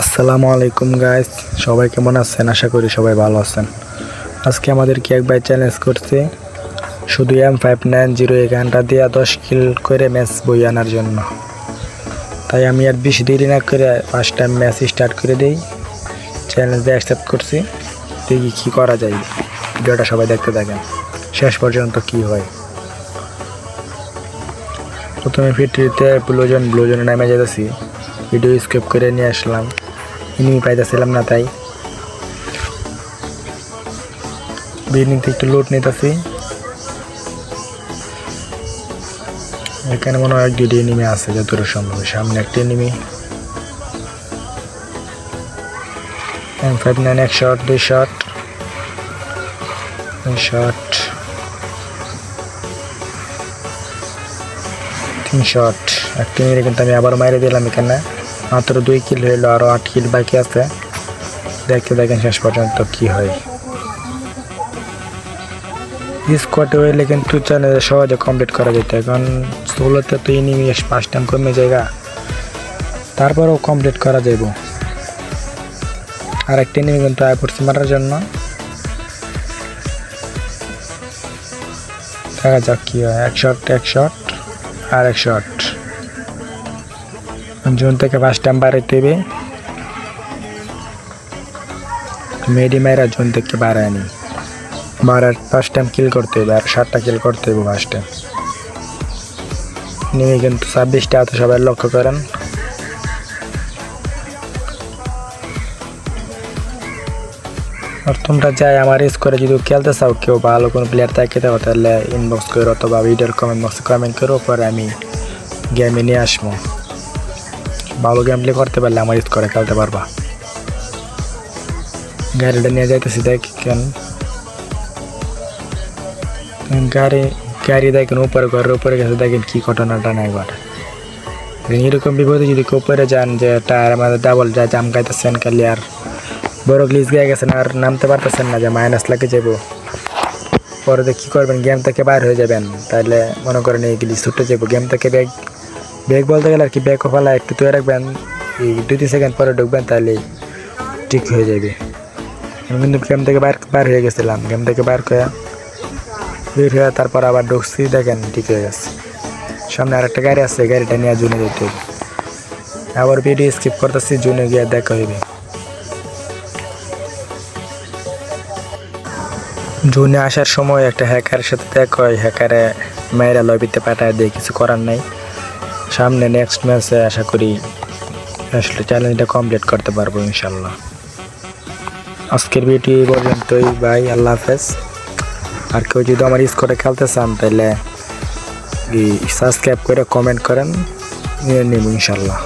আসসালামু আলাইকুম গাইস, সবাই কেমন আছেন? আশা করি সবাই ভালো আছেন। আজকে আমাদের কেক ভাই চ্যালেঞ্জ করছে শুধু M590 এই গানটা দিয়ে 10 কিল করে ম্যাচ বই আনার জন্য। তাই আমি আর বেশি দেরি না করে ফার্স্ট টাইম ম্যাচ স্টার্ট করে দিই। চ্যালেঞ্জে অ্যাকসেপ্ট করছি, দেখি কী করা যায়। ভিডিওটা সবাই দেখতে থাকেন শেষ পর্যন্ত কি হয়। প্রথমে ফিটরিতে ব্লুজনে নামে যেতেছি, ভিডিও স্কিপ করে নিয়ে আসলাম, এনিমি পাইতেছিলাম না তাই বিল্ডিংতে একটু লুট নিতেছি। এখানে মনে হয় দুটি এনিমি আছে যতটুকু সম্ভব। সামনে একটা এনিমি, M59 এক শট, 2 শট, 3 শট। একটা এনিমি কিন্তু আমি আবার মাইরে দিলাম। এখানে মাত্র 2 কিল হইলো, আরো 8 কিল বাকি আছে। দেখতে দেখেন শেষ পর্যন্ত কি হয়। স্কোয়াডে হইলে কিন্তু চ্যালেঞ্জ সহজে কমপ্লিট করা যেত, এখন সোলোতে তো এনিমি 5 টাইম কমে জায়গা, তারপরেও কমপ্লিট করা যাইব। আর একটা এনিমি কিন্তু আয় পড়ছে মারার জন্য, দেখা যাক কি হয়। এক শট আর এক শট। জোন থেকে 5 টাইম বাড়াইতে হবে, মেডি মাইরা জোন থেকে বাড়ায়নি। আর 5 টাইম কিল করতে হবে, আর 7টা কিল করতে হবে ফার্স্ট টাইম। নিয়ে কিন্তু 26টা আছে, সবাই লক্ষ্য করেন। আর তোমরা যাই আমার স্কোরে যদি খেলতে চাও, কেউ ভালো কোনো প্লেয়ার থাকে তাহলে ইনবক্স করো অথবা ভিডিওর কমেন্ট বক্সে কমেন্ট করো, পরে আমি গেমে নিয়ে আসবো। ভালো গেম প্লে করতে পারলে আমার স্কোরে খেলতে পারবা। গাড়িটা নিয়ে যাইতেছি, দেখেন গাড়ি দেখেন উপরে, ঘরের উপরে গেছে, দেখেন কি ঘটনাটা না। একবার এরকম বিপদে যদি কেউ উপরে যান, যে টায়ার আমাদের ডাবল যা জাম খাইতেছেন খালি, আর বড় গ্লিচ গিয়ে গেছেন, আর নামতে পারতেছেন না, যে মাইনাস লাগে যাব, পরে কী করবেন? গেম থেকে বাইর হয়ে যাবেন। তাহলে মনে করেন এই গ্লিচ ছুটে যাবো। গেম থেকে ব্যাগ বলতে গেলে আর কি, ব্যাগ ফেলা একটু তৈরি রাখবেন, এই 2-3 সেকেন্ড পরে ঢুকবেন, তাহলে ঠিক হয়ে যাবে। আমি কিন্তু গেম থেকে বাইর হয়ে গেছিলাম, গেম থেকে বের হয়ে তারপর আবার ঢুকছি, দেখেন ঠিক হয়ে গেছে। সামনে আর একটা গাড়ি আছে, গাড়িটা নিয়ে জুনে যেতে হবে। আবার ভিডিও স্কিপ করতেছি, জুনে গিয়ে দেখা হইবে। জুনে আসার সময় একটা হ্যাকারের সাথে দেখা হয়, হ্যাকারে মেয়েরা লবিতে পাঠায় দিয়ে, কিছু করার নাই। সামনে নেক্সট ম্যাচে আশা করি আসলে চ্যালেঞ্জটা কমপ্লিট করতে পারবো ইনশাল্লাহ। আজকের ভিডিও পর্যন্তই, বাই, আল্লাহ হাফেজ। আর কেউ যদি আমার স্কোরে খেলতে চান তাহলে সাবস্ক্রাইব করে কমেন্ট করেন, নিয়ে নেব ইনশাল্লাহ।